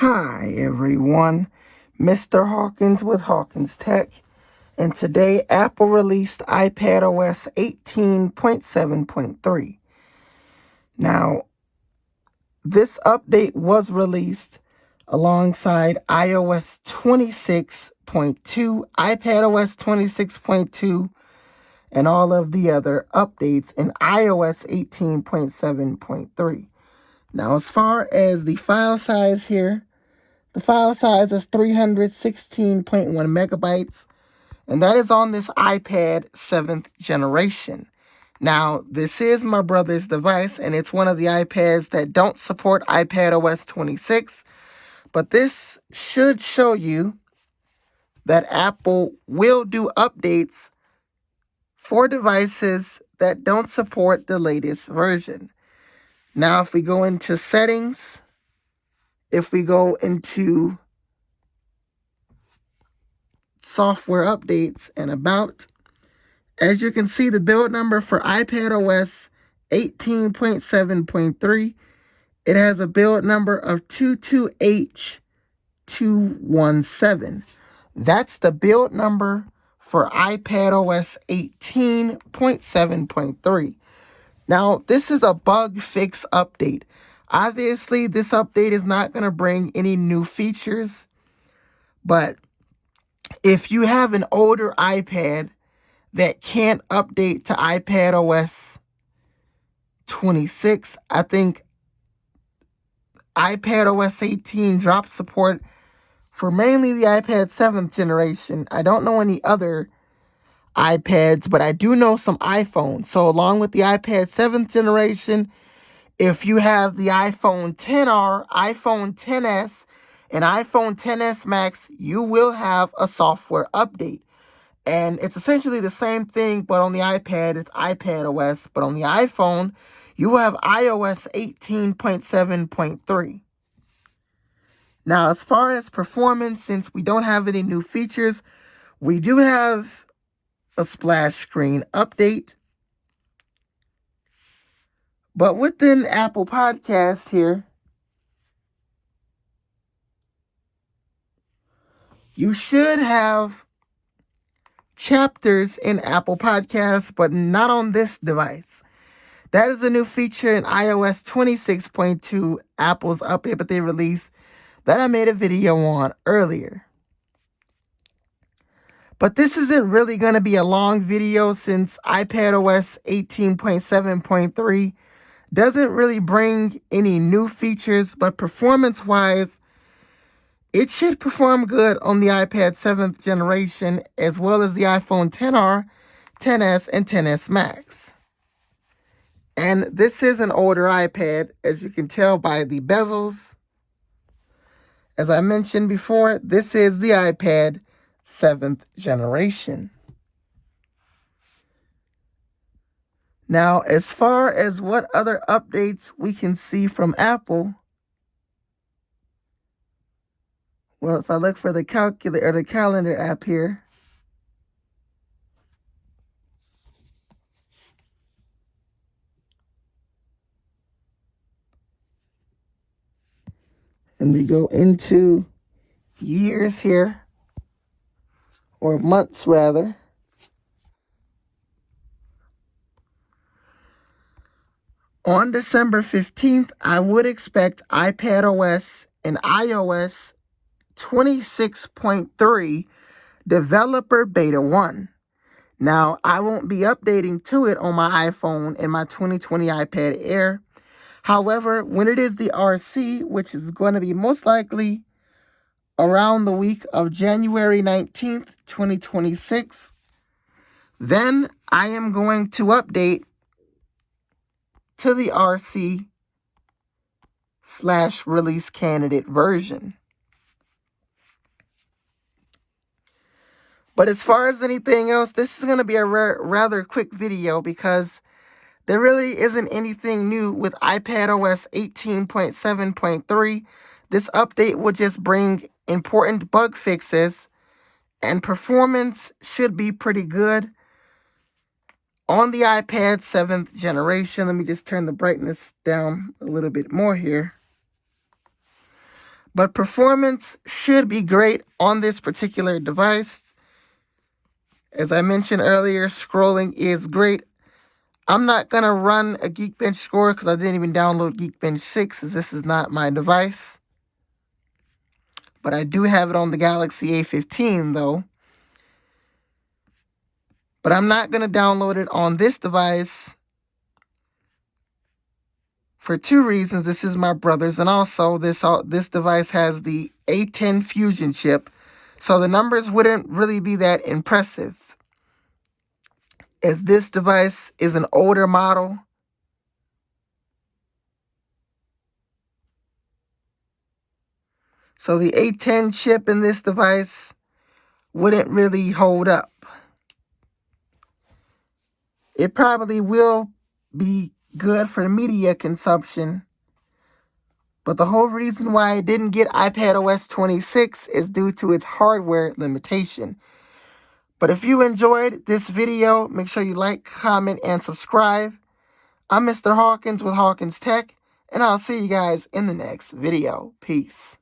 Hi everyone, Mr. Hawkins with Hawkins Tech, and today Apple released iPadOS 18.7.3. Now, this update was released alongside iOS 26.2, iPadOS 26.2, and all of the other updates in iOS 18.7.3. Now, as far as the file size here, the file size is 316.1 megabytes, and that is on this iPad 7th generation. Now, this is my brother's device, and it's one of the iPads that don't support iPadOS 26, but this should show you that Apple will do updates for devices that don't support the latest version. Now, if we go into settings, if we go into software updates and about, as you can see, the build number for iPadOS 18.7.3, it has a build number of 22H217. That's the build number for iPadOS 18.7.3. Now, this is a bug fix update. Obviously, this update is not going to bring any new features, but if you have an older iPad that can't update to iPadOS 26, I think iPadOS 18 dropped support for mainly the iPad 7th generation. I don't know any other iPads, but I do know some iPhones. So along with the iPad 7th generation, if you have the iPhone XR, iPhone XS, and iPhone XS Max, you will have a software update. And it's essentially the same thing, but on the iPad, it's iPadOS. But on the iPhone, you will have iOS 18.7.3. Now, as far as performance, since we don't have any new features, we do have a splash screen update. But within Apple Podcasts here, you should have chapters in Apple Podcasts, but not on this device. That is a new feature in iOS 26.2, Apple's update that they released, that I made a video on earlier. But this isn't really going to be a long video since iPadOS 18.7.3 doesn't really bring any new features, but performance-wise, it should perform good on the iPad 7th generation as well as the iPhone XR, XS, and XS Max. And this is an older iPad, as you can tell by the bezels. As I mentioned before, this is the iPad 7th generation. Now, as far as what other updates we can see from Apple, well, if I look for the calculator or the calendar app here, and we go into years here, or months rather, on December 15th, I would expect iPadOS and iOS 26.3 Developer Beta 1. Now, I won't be updating to it on my iPhone and my 2020 iPad Air. However, when it is the RC, which is going to be most likely around the week of January 19th, 2026, then I am going to update to the RC/release candidate version. But as far as anything else, this is going to be a rather quick video because there really isn't anything new with iPadOS 18.7.3. This update will just bring important bug fixes, and performance should be pretty good on the iPad 7th generation. Let me just turn the brightness down a little bit more here. But performance should be great on this particular device. As I mentioned earlier, scrolling is great. I'm not going to run a Geekbench score because I didn't even download Geekbench 6 as this is not my device. But I do have it on the Galaxy A15 though. But I'm not going to download it on this device for two reasons. This is my brother's, and also this device has the A10 Fusion chip, so the numbers wouldn't really be that impressive, as this device is an older model. So the A10 chip in this device wouldn't really hold up. It probably will be good for media consumption, but the whole reason why I didn't get iPadOS 26 is due to its hardware limitation. But if you enjoyed this video, make sure you like, comment, and subscribe. I'm Mr. Hawkins with Hawkins Tech, and I'll see you guys in the next video. Peace.